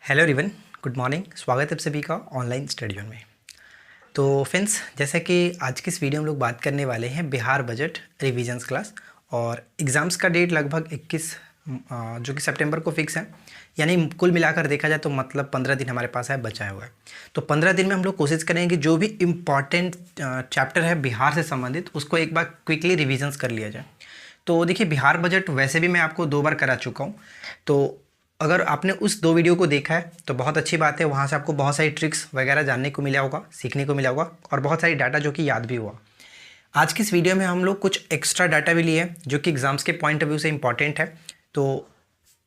Hello everyone, good morning. स्वागत है आप सभी का ऑनलाइन स्टडी जोन में। तो फ्रेंड्स, जैसा कि आज की इस वीडियो में हम लोग बात करने वाले हैं बिहार बजट रिवीजन्स क्लास और एग्ज़ाम्स का डेट लगभग 21 जो कि सितंबर को फिक्स है। यानी कुल मिलाकर देखा जाए तो मतलब 15 दिन हमारे पास है बचा हुआ है। तो 15 दिन में हम लोग कोशिश करेंगे जो भी इम्पॉर्टेंट चैप्टर है बिहार से संबंधित उसको एक बार क्विकली रिविजन्स कर लिया जाए। तो देखिए, बिहार बजट वैसे भी मैं आपको 2 बार करा चुका हूँ। तो अगर आपने उस 2 वीडियो को देखा है तो बहुत अच्छी बात है, वहाँ से आपको बहुत सारी ट्रिक्स वगैरह जानने को मिला होगा, सीखने को मिला होगा और बहुत सारी डाटा जो कि याद भी हुआ। आज की इस वीडियो में हम लोग कुछ एक्स्ट्रा डाटा भी लिए हैं जो कि एग्जाम्स के पॉइंट ऑफ व्यू से इंपॉर्टेंट है। तो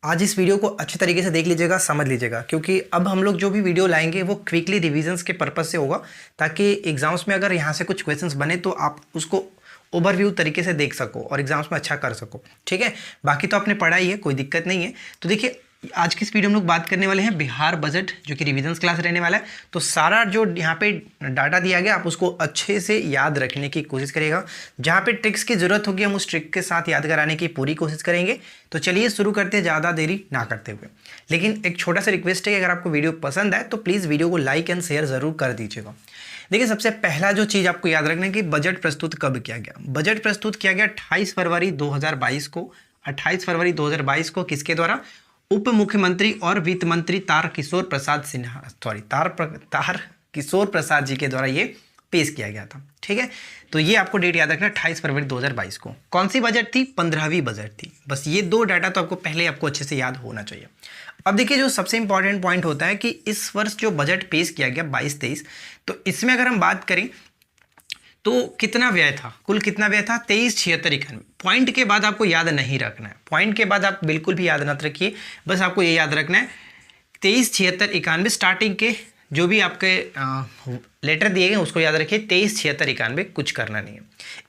आज इस वीडियो को अच्छी तरीके से देख लीजिएगा, समझ लीजिएगा, क्योंकि अब हम लोग जो भी वीडियो लाएंगे वो क्विकली रिविजन्स के पर्पज़ से होगा, ताकि एग्जाम्स में अगर यहाँ से कुछ क्वेश्चंस बने तो आप उसको ओवरव्यू तरीके से देख सको और एग्जाम्स में अच्छा कर सको। ठीक है, बाकी तो आपने पढ़ा ही है, कोई दिक्कत नहीं है। तो देखिए, आज की इस वीडियो में लोग बात करने वाले हैं बिहार बजट जो कि रिवीजन्स क्लास रहने वाला है। तो सारा जो यहाँ पे डाटा दिया गया आप उसको अच्छे से याद रखने की कोशिश करिएगा। जहाँ पे ट्रिक्स की ज़रूरत होगी हम उस ट्रिक के साथ याद कराने की पूरी कोशिश करेंगे। तो चलिए शुरू करते हैं, ज़्यादा देरी ना करते हुए। लेकिन एक छोटा सा रिक्वेस्ट है कि अगर आपको वीडियो पसंद आए तो प्लीज़ वीडियो को लाइक एंड शेयर ज़रूर कर दीजिएगा। देखिए, सबसे पहला जो चीज़ आपको याद रखना है कि बजट प्रस्तुत कब किया गया। बजट प्रस्तुत किया गया 28 फरवरी 2022 को। 28 फरवरी 2022 को किसके द्वारा? उप मुख्यमंत्री और वित्त मंत्री तारकिशोर प्रसाद जी के द्वारा ये पेश किया गया था। ठीक है, तो ये आपको डेट याद रखना, 28 फरवरी 2022 को। कौन सी बजट थी? 15वीं बजट थी। बस ये 2 डाटा तो आपको पहले आपको अच्छे से याद होना चाहिए। अब देखिए, जो सबसे इंपॉर्टेंट पॉइंट होता है कि इस वर्ष जो बजट पेश किया गया 22-23, तो इसमें अगर हम बात करें तो कितना व्यय था, कुल कितना व्यय था? 23,76,91। पॉइंट के बाद आपको याद नहीं रखना है, पॉइंट के बाद आप बिल्कुल भी याद मत रखिए, बस आपको ये याद रखना है 23,76,91। स्टार्टिंग के जो भी आपके लेटर दिए गए उसको याद रखिए, 23,76,91, कुछ करना नहीं है।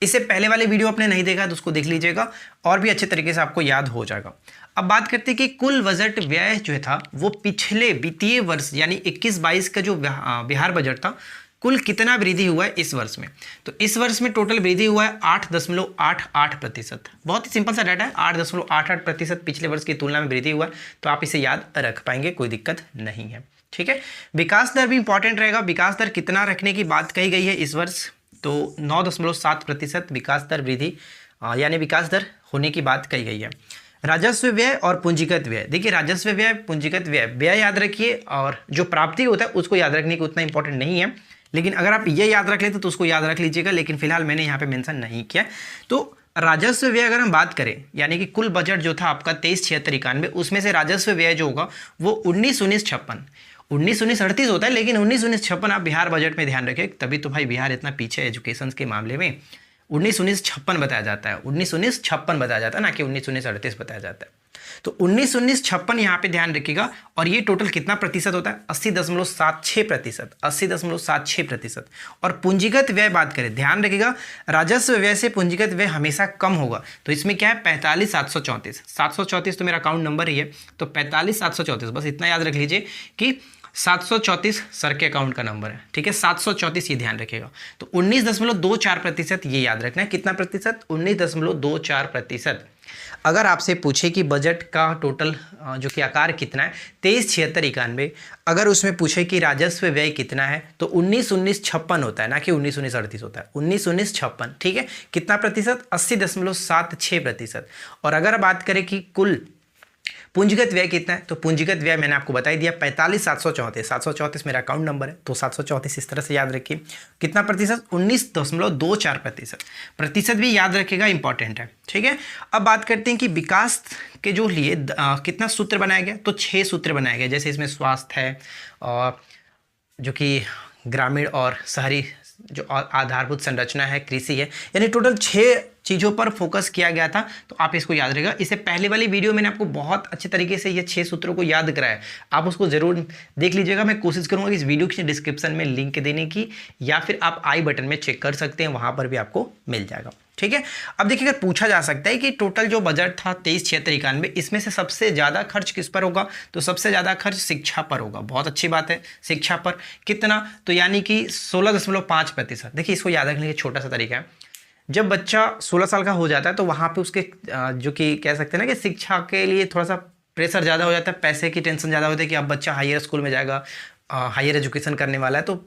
इससे पहले वाले वीडियो आपने नहीं देखा तो उसको देख लीजिएगा और भी अच्छे तरीके से आपको याद हो जाएगा। अब बात करते हैं कि कुल बजट व्यय जो था वो पिछले वित्तीय वर्ष यानी 21-22 का जो बिहार बजट था, कुल कितना वृद्धि हुआ है इस वर्ष में। तो इस वर्ष में टोटल वृद्धि हुआ है 8.88%। बहुत ही सिंपल सा डाटा है, 8.88% पिछले वर्ष की तुलना में वृद्धि हुआ है। तो आप इसे याद रख पाएंगे, कोई दिक्कत नहीं है। ठीक है, विकास दर भी इंपॉर्टेंट रहेगा। विकास दर कितना रखने की बात कही गई है इस वर्ष? तो 9.7% विकास दर वृद्धि यानी विकास दर होने की बात कही गई है। राजस्व व्यय और पूंजीगत व्यय। देखिए, राजस्व व्यय, पूंजीगत व्यय, व्यय याद रखिए और जो प्राप्ति होता है उसको याद रखने की उतना इंपॉर्टेंट नहीं है, लेकिन अगर आप ये याद रख लेते तो उसको याद रख लीजिएगा, लेकिन फिलहाल मैंने यहाँ पे मेंशन नहीं किया। तो राजस्व व्यय अगर हम बात करें, यानी कि कुल बजट जो था आपका 23,76,91, उसमें से राजस्व व्यय जो होगा वो 19,19,56, 19,19,38 होता है, लेकिन 19,19,56 आप बिहार बजट में ध्यान रखें, तभी तो भाई बिहार इतना पीछे है एजुकेशन के मामले में। 19,19,56 बताया जाता है, 19,19,56 बताया जाता है, ना कि 19,19,38 बताया जाता है। तो 19,19,56 यहाँ पे ध्यान रखिएगा। और ये टोटल कितना प्रतिशत होता है? 80.76%, 80.76%। और पूंजीगत व्यय बात करें, ध्यान रखिएगा, राजस्व व्यय से पूंजीगत व्यय हमेशा कम होगा। तो इसमें क्या है? 45,734, 734 तो मेरा अकाउंट नंबर ही है, तो 45,734, बस इतना याद रख लीजिए कि 734 सर के अकाउंट का नंबर है। ठीक है, 734 ये ध्यान रखिएगा। तो 19.24% ये याद रखना है। कितना प्रतिशत? 19.24%। अगर आपसे पूछे कि बजट का टोटल जो कि आकार कितना है, 23,76,91, अगर उसमें पूछे कि राजस्व व्यय कितना है तो 19,19,56 होता है, ना कि 19,19,38 होता है, 19,19,56। ठीक है, कितना प्रतिशत? 80.76%। और अगर बात करें कि कुल पूंजीगत व्यय कितना है, तो पूंजीगत व्यय मैंने आपको बता ही दिया, 45,734, 734 मेरा अकाउंट नंबर है, तो 734 इस तरह से याद रखिए। कितना प्रतिशत? 19.24%। प्रतिशत भी याद रखिएगा, इंपॉर्टेंट है। ठीक है, अब बात करते हैं कि विकास के जो लिए कितना सूत्र बनाया गया, तो 6 सूत्र बनाए गए। जैसे इसमें स्वास्थ्य है और जो कि ग्रामीण और शहरी जो आधारभूत संरचना है, कृषि है, यानी टोटल 6 चीज़ों पर फोकस किया गया था। तो आप इसको याद रखिएगा। इससे पहले वाली वीडियो मैंने आपको बहुत अच्छे तरीके से ये 6 सूत्रों को याद कराया, आप उसको जरूर देख लीजिएगा। मैं कोशिश करूंगा कि इस वीडियो के डिस्क्रिप्शन में लिंक देने की, या फिर आप आई बटन में चेक कर सकते हैं, वहां पर भी आपको मिल जाएगा। ठीक है, अब देखिए, अगर पूछा जा सकता है कि टोटल जो बजट था 23,76,91, इसमें से सबसे ज़्यादा खर्च किस पर होगा, तो सबसे ज़्यादा खर्च शिक्षा पर होगा। बहुत अच्छी बात है, शिक्षा पर कितना, तो यानी कि 16.5%। देखिए, इसको याद रखने का छोटा सा तरीका है, जब बच्चा 16 साल का हो जाता है तो वहाँ पे उसके जो कि कह सकते हैं ना कि शिक्षा के लिए थोड़ा सा प्रेशर ज़्यादा हो जाता है, पैसे की टेंशन ज़्यादा होती है कि अब बच्चा हायर स्कूल में जाएगा, हायर एजुकेशन करने वाला है, तो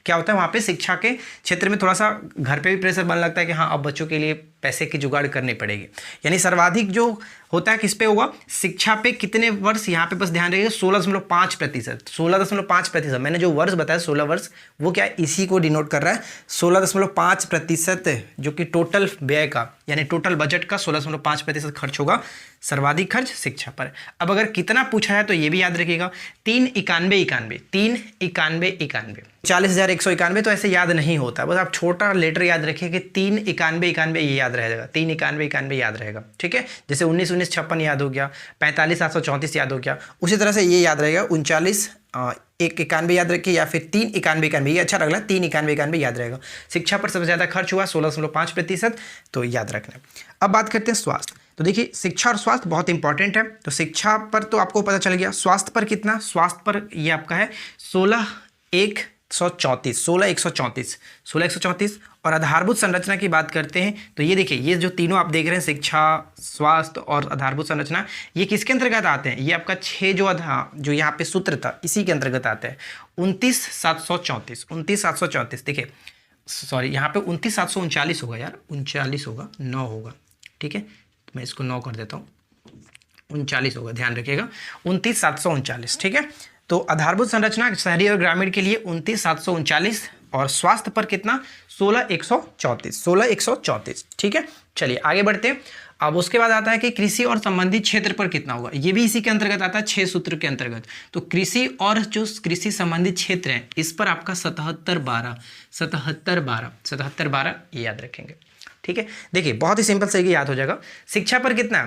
क्या होता है वहाँ पे शिक्षा के क्षेत्र में थोड़ा सा घर पे भी प्रेशर बनने लगता है कि हाँ अब बच्चों के लिए पैसे की जुगाड़ करनी पड़ेगी। यानी सर्वाधिक जो होता है किस पे होगा, शिक्षा पे। कितने वर्ष, यहाँ पे बस ध्यान रखिएगा 16.5%, 16.5%। मैंने जो वर्ष बताया 16 वर्ष, वो क्या है, इसी को डिनोट कर रहा है। 16.5% जो कि टोटल व्यय का, यानी टोटल बजट का 16.5% खर्च होगा, सर्वाधिक खर्च शिक्षा पर। अब अगर कितना पूछा है तो ये भी याद रखिएगा, 391 40,191, तो ऐसे याद नहीं होता, बस आप छोटा लेटर याद रखिए कि 391 ये याद रहेगा, 391 याद रहेगा, ठीक है। जैसे 1956 याद हो गया, 45,734 याद हो गया, उसी तरह से ये याद रहेगा 39,191 याद रखिए, या फिर 391, ये अच्छा लग रहा है, 391 याद रहेगा। शिक्षा पर सबसे ज़्यादा खर्च हुआ 16.5%, तो याद रखना। अब बात करते हैं स्वास्थ्य। तो देखिए शिक्षा और स्वास्थ्य बहुत इंपॉर्टेंट है। तो शिक्षा पर तो आपको पता चल गया, स्वास्थ्य पर कितना, स्वास्थ्य पर ये आपका है 16,134। और आधारभूत संरचना की बात करते हैं तो ये देखिए, ये जो तीनों आप देख रहे हैं, शिक्षा, स्वास्थ्य और आधारभूत संरचना, ये किसके अंतर्गत आते हैं, ये आपका 6 जो यहाँ पे सूत्र था इसी के अंतर्गत आते हैं। 29,734 देखिए, सॉरी यहाँ पे 29,739 होगा यार, 39 होगा, 9 होगा, ठीक है, मैं इसको 9 कर देता हूँ, 39 होगा, ध्यान रखिएगा, 29,739, ठीक है। तो आधारभूत संरचना शहरी और ग्रामीण के लिए 29,739, और स्वास्थ्य पर कितना, 16,134, ठीक है। चलिए आगे बढ़ते हैं। अब उसके बाद आता है कि कृषि और संबंधित क्षेत्र पर कितना होगा, ये भी इसी के अंतर्गत आता है, 6 सूत्र के अंतर्गत। तो कृषि और जो कृषि संबंधित क्षेत्र हैं, इस पर आपका 77/12 ये याद रखेंगे, ठीक है। देखिए बहुत ही सिंपल से याद हो जाएगा। शिक्षा पर कितना,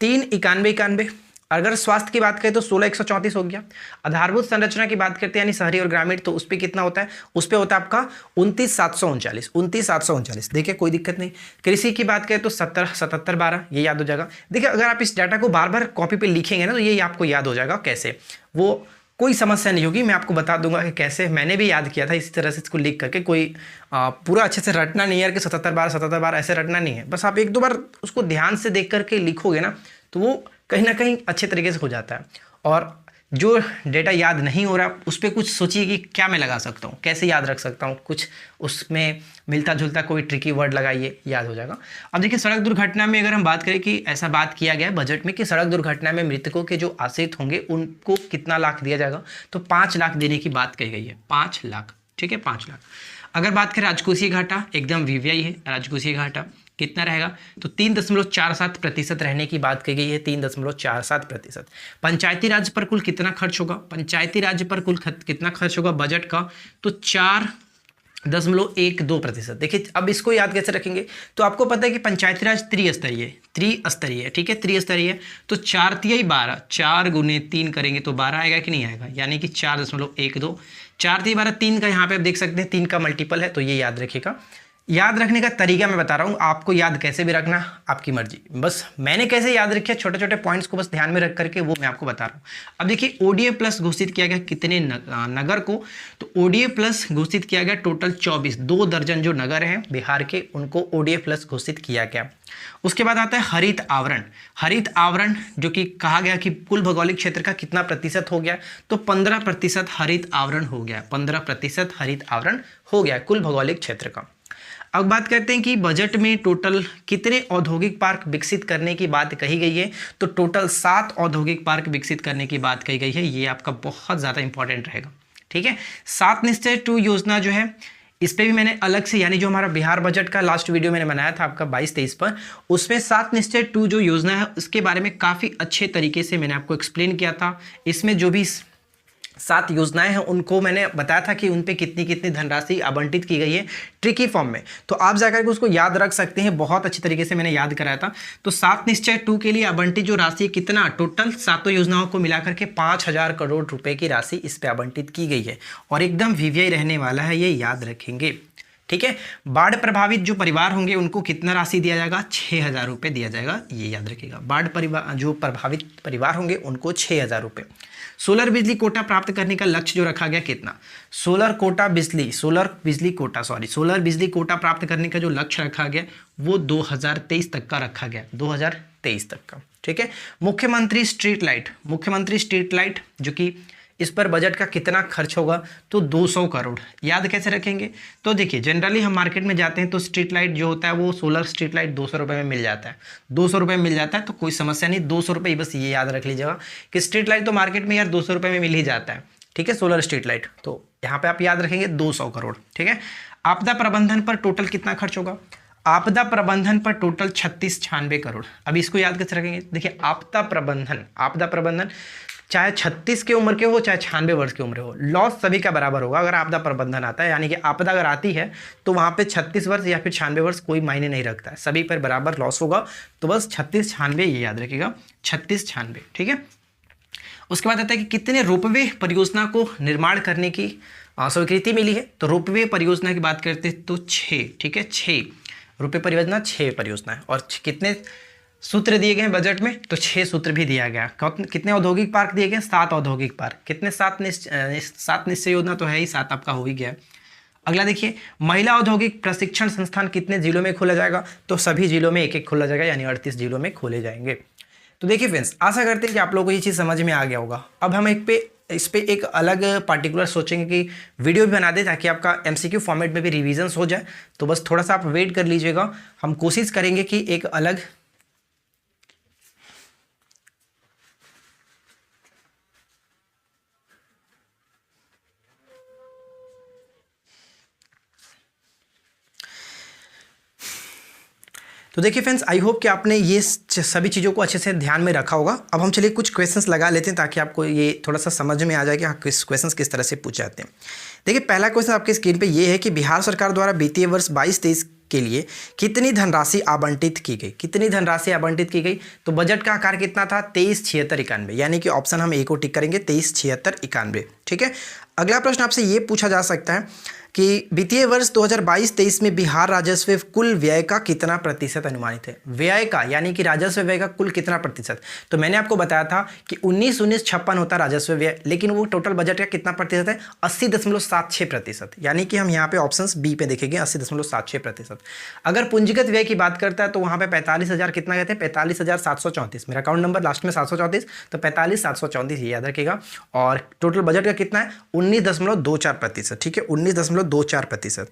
391, अगर स्वास्थ्य की बात करें तो 16,134 हो गया। आधारभूत संरचना की बात करते हैं यानी शहरी और ग्रामीण, तो उस पर कितना होता है, उस पर होता है आपका 29,739। देखिए कोई दिक्कत नहीं। कृषि की बात करें तो 77/12 ये याद हो जाएगा। देखिए अगर आप इस डाटा को बार बार कॉपी पे लिखेंगे ना तो ये आपको याद हो जाएगा कैसे, वो कोई समस्या नहीं होगी, मैं आपको बता दूंगा कि कैसे। मैंने भी याद किया था इसी तरह से इसको लिख करके, कोई पूरा अच्छे से रटना नहीं है कि 77/12 ऐसे रटना नहीं है, बस आप एक दो बार उसको ध्यान से देख करके लिखोगे ना तो वो कहीं ना कहीं अच्छे तरीके से हो जाता है। और जो डेटा याद नहीं हो रहा उस पर कुछ सोचिए कि क्या मैं लगा सकता हूँ, कैसे याद रख सकता हूँ, कुछ उसमें मिलता जुलता कोई ट्रिकी वर्ड लगाइए, याद हो जाएगा। अब देखिए सड़क दुर्घटना में अगर हम बात करें कि ऐसा बात किया गया है बजट में कि सड़क दुर्घटना में मृतकों के जो आश्रित होंगे उनको कितना लाख दिया जाएगा, तो 5 लाख देने की बात कही गई है, 5 लाख, ठीक है, 5 लाख। अगर बात करें राजकोषीय घाटा, एकदम वीवीआई है, राजकोषीय घाटा कितना रहेगा, तो 3.47% रहने की बात कही गई है, 3.47%। पंचायती राज पर कुल कितना खर्च होगा, पंचायती राज पर कुल कितना खर्च होगा बजट का, तो 4.12%। देखिए अब इसको याद कैसे रखेंगे, तो आपको पता है कि पंचायती राज त्रिस्तरीय, ठीक है, त्रिस्तरीय, तो 4 तिहाई 12, 4 गुने 3 करेंगे तो 12 आएगा कि नहीं आएगा, यानी कि 4.12, 4 तिहाई 12, 3 का यहाँ पे आप देख सकते हैं 3 का मल्टीपल है, तो ये याद रखिएगा। याद रखने का तरीका मैं बता रहा हूँ, आपको याद कैसे भी रखना आपकी मर्जी, बस मैंने कैसे याद रखा छोटे छोटे पॉइंट्स को बस ध्यान में रख करके वो मैं आपको बता रहा हूँ। अब देखिए ओडीए प्लस घोषित किया गया कितने नगर को, तो ओडीए प्लस घोषित किया गया टोटल 24, 2 दर्जन जो नगर हैं बिहार के उनको ओडीए प्लस घोषित किया गया। उसके बाद आता है हरित आवरण, हरित आवरण जो कि कहा गया कि कुल भौगोलिक क्षेत्र का कितना प्रतिशत हो गया, तो 15% हरित आवरण हो गया, 15% हरित आवरण हो गया कुल भौगोलिक क्षेत्र का। अब बात करते हैं कि बजट में टोटल कितने औद्योगिक पार्क विकसित करने की बात कही गई है, तो टोटल 7 औद्योगिक पार्क विकसित करने की बात कही गई है, ये आपका बहुत ज़्यादा इंपॉर्टेंट रहेगा, ठीक है। 7 निश्चय 2 योजना जो है इस पर भी मैंने अलग से, यानी जो हमारा बिहार बजट का लास्ट वीडियो मैंने बनाया था आपका 22-23 पर, उसमें 7 निश्चय 2 जो योजना है उसके बारे में काफ़ी अच्छे तरीके से मैंने आपको एक्सप्लेन किया था। इसमें जो भी 7 योजनाएं हैं उनको मैंने बताया था कि उन पे कितनी कितनी धनराशि आवंटित की गई है ट्रिकी फॉर्म में, तो आप जाकर के उसको याद रख सकते हैं, बहुत अच्छी तरीके से मैंने याद कराया था। तो 7 निश्चय 2 के लिए आवंटित जो राशि कितना, टोटल 7 योजनाओं को मिलाकर के 5,000 करोड़ रुपए की राशि इस पे आवंटित की गई है और एकदम वीवीआई रहने वाला है, ये याद रखेंगे, ठीक है। बाढ़ प्रभावित जो परिवार होंगे उनको कितना राशि दिया जाएगा, 6,000 रुपये दिया जाएगा, ये याद रखिएगा। बाढ़ परिवार जो प्रभावित परिवार होंगे उनको 6,000 रुपये। सोलर बिजली कोटा प्राप्त करने का लक्ष्य जो रखा गया कितना, सोलर बिजली कोटा प्राप्त करने का जो लक्ष्य रखा गया वो 2023 तक का रखा गया, 2023 2023 तक का। ठीक है, मुख्यमंत्री स्ट्रीट लाइट जो कि इस पर बजट का कितना खर्च होगा, तो 200 करोड़। याद कैसे रखेंगे, तो देखिए जनरली हम मार्केट में जाते हैं तो स्ट्रीट लाइट जो होता है वो सोलर स्ट्रीट लाइट 200 रुपये में मिल जाता है, 200 रुपये में मिल जाता है, तो कोई समस्या नहीं, 200 रुपये। बस ये याद रख लीजिएगा कि स्ट्रीट लाइट तो मार्केट में यार 200 रुपये में मिल ही जाता है। ठीक है, सोलर स्ट्रीट लाइट, तो यहाँ पे आप याद रखेंगे 200 करोड़। ठीक है, आपदा प्रबंधन पर टोटल कितना खर्च होगा, आपदा प्रबंधन पर टोटल 3696 करोड़। अब इसको याद कैसे रखेंगे, देखिए आपदा प्रबंधन चाहे 36 की उम्र के हो चाहे 96 वर्ष की उम्र हो, लॉस सभी का बराबर होगा अगर आपदा प्रबंधन आता है। यानी कि आपदा अगर आती है तो वहाँ पे 36 वर्ष या फिर 96 वर्ष कोई मायने नहीं रखता है, सभी पर बराबर लॉस होगा। तो बस 3696 ये याद रखिएगा, 3696। ठीक है, उसके बाद आता है कि कितने रोपवे परियोजना को निर्माण करने की स्वीकृति मिली है। तो रोपवे परियोजना की बात करते हैं तो 6। ठीक है, 6 रोपवे परियोजना, 6 परियोजना है। और कितने सूत्र दिए गए हैं बजट में, तो 6 सूत्र भी दिया गया। कितने औद्योगिक पार्क दिए गए, 7 औद्योगिक पार्क। कितने, 7 निश्चय योजना तो है ही, 7 आपका हो ही गया। अगला देखिए, महिला औद्योगिक प्रशिक्षण संस्थान कितने जिलों में खोला जाएगा, तो सभी जिलों में एक एक खोला जाएगा, यानी 38 जिलों में खोले जाएंगे। तो देखिए फ्रेंड्स, आशा करते हैं कि आप लोगों को ये चीज़ समझ में आ गया होगा। अब हम इस पे एक अलग पार्टिकुलर सोचेंगे कि वीडियो भी बना दे ताकि आपका एमसीक्यू फॉर्मेट में भी रिविजन्स हो जाए। तो बस थोड़ा सा आप वेट कर लीजिएगा, हम कोशिश करेंगे कि एक अलग तो देखिए फ्रेंड्स, आई होप कि आपने ये सभी चीज़ों को अच्छे से ध्यान में रखा होगा। अब हम चलिए कुछ क्वेश्चंस लगा लेते हैं ताकि आपको ये थोड़ा सा समझ में आ जाए कि हाँ क्वेश्चंस किस तरह से पूछे जाते हैं। देखिए पहला क्वेश्चन आपके स्क्रीन पे ये है कि बिहार सरकार द्वारा वित्तीय वर्ष 22-23 के लिए कितनी धनराशि आवंटित की गई, कितनी धनराशि आवंटित की गई। तो बजट का आकार कितना था, 237691, यानी कि ऑप्शन हम ए को टिक करेंगे, 237691। ठीक है, अगला प्रश्न आपसे ये पूछा जा सकता है कि वित्तीय वर्ष 2022-23 में बिहार राजस्व कुल व्यय का कितना प्रतिशत अनुमानित है। व्यय का यानी कि राजस्व व्यय का कुल कितना प्रतिशत। तो मैंने आपको बताया था कि 19-19-56 होता राजस्व व्यय, लेकिन वो टोटल बजट का कितना प्रतिशत है, 80.76%। यानी कि हम यहाँ पे ऑप्शन बी पे देखेंगे 80.76%। अगर पूंजीगत व्यय की बात करता है तो वहाँ पे 45,000 कितना कहते हैं, 45,734। मेरा अकाउंट नंबर लास्ट में 734, तो 45,734 ये याद रखेगा। और टोटल बजट का कितना है, 19.24%। ठीक है, 19.24%।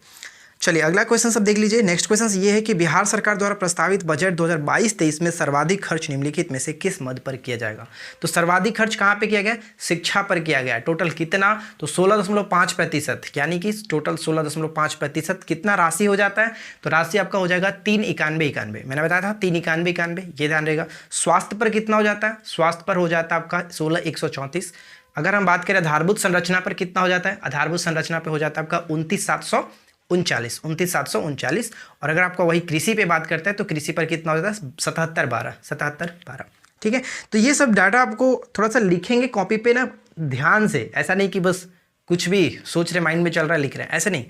चलिए अगला क्वेश्चन सब देख लीजिए। नेक्स्ट क्वेश्चन ये है कि बिहार सरकार द्वारा प्रस्तावित बजट 2022-23 में सर्वाधिक खर्च निम्नलिखित में से किस मद पर किया जाएगा। तो सर्वाधिक खर्च कहाँ पे किया गया, शिक्षा पर किया गया। टोटल कितना, तो 16.5%, यानी कि टोटल 16.5% कितना राशि हो जाता है। तो राशि आपका हो जाएगा 39191। मैंने बताया था 39191, ये ध्यान रहेगा। स्वास्थ्य पर कितना हो जाता है, स्वास्थ्य पर हो जाता है आपका 16,134। अगर हम बात करें आधारभूत संरचना पर कितना हो जाता है, आधारभूत संरचना पे हो जाता है आपका 29,739। और अगर आपका वही कृषि पे बात करते हैं तो कृषि पर कितना हो जाता है, 7712। ठीक है, तो ये सब डाटा आपको थोड़ा सा लिखेंगे कॉपी पे ना ध्यान से, ऐसा नहीं कि बस कुछ भी सोच रहे माइंड में चल रहा है लिख रहे हैं, ऐसा नहीं।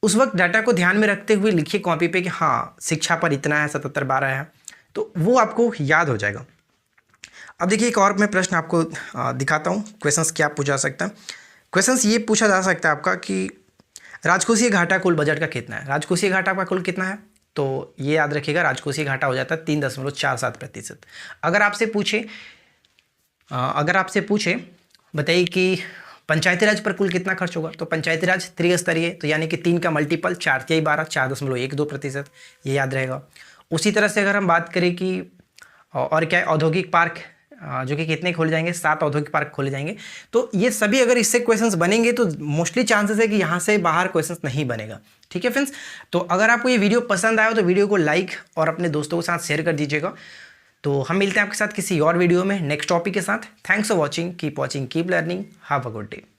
उस वक्त डाटा को ध्यान में रखते हुए लिखिए कॉपी पे कि हाँ शिक्षा पर इतना है, 7712 है, तो वो आपको याद हो जाएगा। अब देखिए एक और मैं प्रश्न आपको दिखाता हूँ, क्वेश्चंस क्या पूछा जा सकता है। क्वेश्चंस ये पूछा जा सकता है आपका कि राजकोषीय घाटा कुल बजट का कितना है। राजकोषीय घाटा का कुल कितना है, तो ये याद रखिएगा राजकोषीय घाटा हो जाता है 3.47%। अगर आपसे पूछे बताइए कि पंचायती राज पर कुल कितना खर्च होगा, तो पंचायती राज त्रिस्तरीय, तो यानी कि 3 का मल्टीपल 4×12 4.12%, ये याद रहेगा। उसी तरह से अगर हम बात करें कि और क्या है, औद्योगिक पार्क जो कि कितने खोले जाएंगे, 7 औद्योगिक पार्क खोले जाएंगे। तो ये सभी अगर इससे क्वेश्चंस बनेंगे तो मोस्टली चांसेस है कि यहाँ से बाहर क्वेश्चंस नहीं बनेगा। ठीक है फ्रेंड्स, तो अगर आपको ये वीडियो पसंद आया तो वीडियो को लाइक और अपने दोस्तों के साथ शेयर कर दीजिएगा। तो हम मिलते हैं आपके साथ किसी और वीडियो में नेक्स्ट टॉपिक के साथ। Thanks for watching, keep learning, have a good day.